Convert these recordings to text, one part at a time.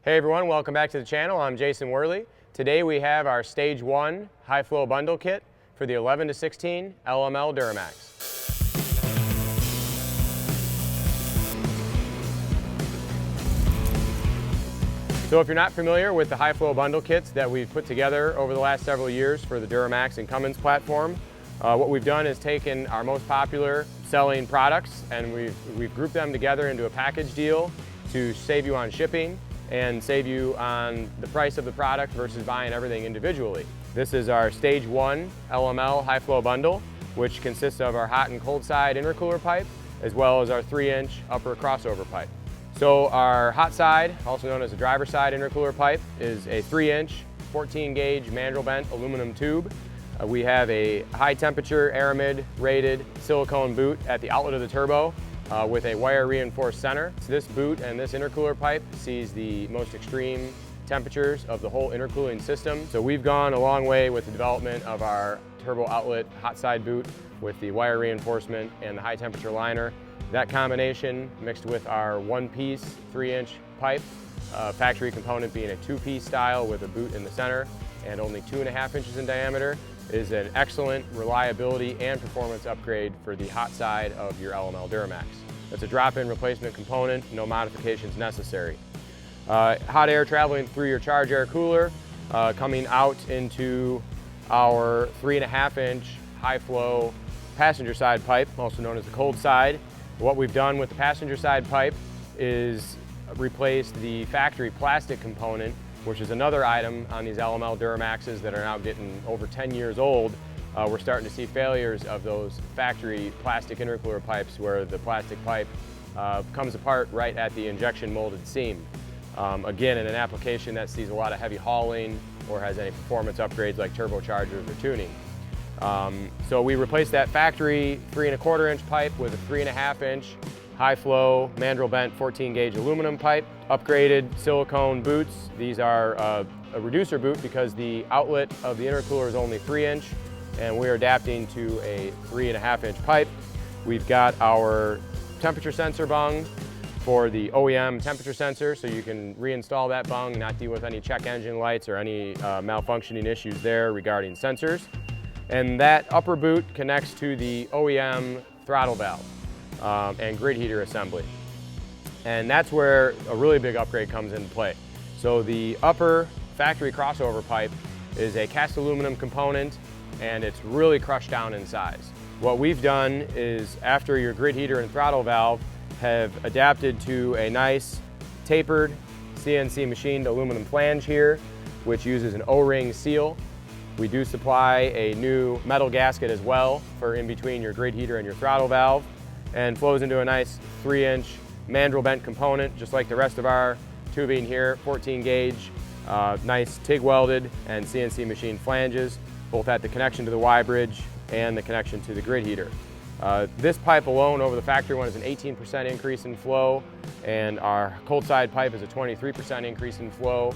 Hey everyone, welcome back to the channel. I'm Jason Wehrli. Today we have our Stage 1 High Flow Bundle Kit for the 11 to 16 LML Duramax. So if you're not familiar with the high flow bundle kits that we've put together over the last several years for the Duramax and Cummins platform, what we've done is taken our most popular selling products and we've grouped them together into a package deal to save you on shipping and save you on the price of the product versus buying everything individually. This is our Stage 1 LML High Flow Bundle, which consists of our hot and cold side intercooler pipe, as well as our 3-inch upper crossover pipe. So our hot side, also known as the driver side intercooler pipe, is a 3-inch, 14-gauge mandrel bent aluminum tube. We have a high temperature aramid rated silicone boot at the outlet of the turbo with a wire reinforced center. So this boot and this intercooler pipe sees the most extreme temperatures of the whole intercooling system. So we've gone a long way with the development of our turbo outlet hot side boot with the wire reinforcement and the high temperature liner. That combination mixed with our one-piece 3-inch pipe, factory component being a 2-piece style with a boot in the center and only 2.5 inches in diameter, is an excellent reliability and performance upgrade for the hot side of your LML Duramax. It's a drop-in replacement component, no modifications necessary. Hot air traveling through your charge air cooler, coming out into our 3.5-inch high flow passenger side pipe, also known as the cold side. What we've done with the passenger side pipe is replace the factory plastic component, which is another item on these LML Duramaxes that are now getting over 10 years old. We're starting to see failures of those factory plastic intercooler pipes where the plastic pipe comes apart right at the injection molded seam. Again, in an application that sees a lot of heavy hauling or has any performance upgrades like turbochargers or tuning. So we replaced that factory 3.25-inch pipe with a 3.5-inch high flow mandrel bent 14-gauge aluminum pipe, upgraded silicone boots. These are a reducer boot because the outlet of the intercooler is only 3-inch and we're adapting to a 3.5-inch pipe. We've got our temperature sensor bung for the OEM temperature sensor, so you can reinstall that bung, not deal with any check engine lights or any malfunctioning issues there regarding sensors. And that upper boot connects to the OEM throttle valve and grid heater assembly. And that's where a really big upgrade comes into play. So the upper factory crossover pipe is a cast aluminum component and it's really crushed down in size. What we've done is, after your grid heater and throttle valve have adapted to a nice tapered CNC machined aluminum flange here, which uses an O-ring seal. We do supply a new metal gasket as well for in between your grid heater and your throttle valve, and flows into a nice 3-inch mandrel bent component, just like the rest of our tubing here, 14-gauge, nice TIG welded and CNC machined flanges, both at the connection to the Y bridge and the connection to the grid heater. This pipe alone over the factory one is an 18% increase in flow, and our cold side pipe is a 23% increase in flow.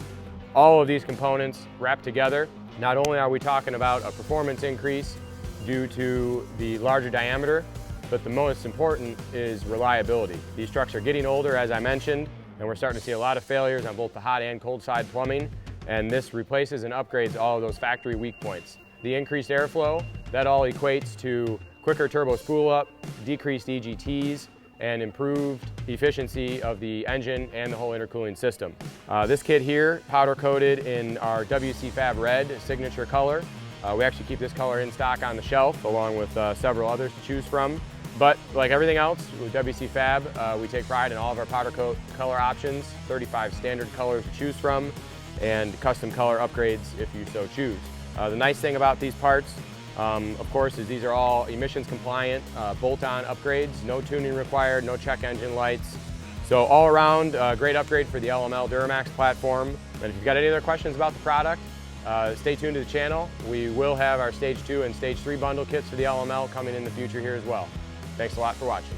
All of these components wrapped together, not only are we talking about a performance increase due to the larger diameter, but the most important is reliability. These trucks are getting older, as I mentioned, and we're starting to see a lot of failures on both the hot and cold side plumbing, and this replaces and upgrades all of those factory weak points. The increased airflow, that all equates to quicker turbo spool up, decreased EGTs, and improved efficiency of the engine and the whole intercooling system. This kit here, powder coated in our WCFab red signature color. We actually keep this color in stock on the shelf along with several others to choose from. But like everything else with WCFab, we take pride in all of our powder coat color options, 35 standard colors to choose from, and custom color upgrades if you so choose. The nice thing about these parts, of course, is these are all emissions compliant, bolt-on upgrades, no tuning required, no check engine lights. So all around, great upgrade for the LML Duramax platform. And if you've got any other questions about the product, stay tuned to the channel. We will have our Stage 2 and Stage 3 bundle kits for the LML coming in the future here as well. Thanks a lot for watching.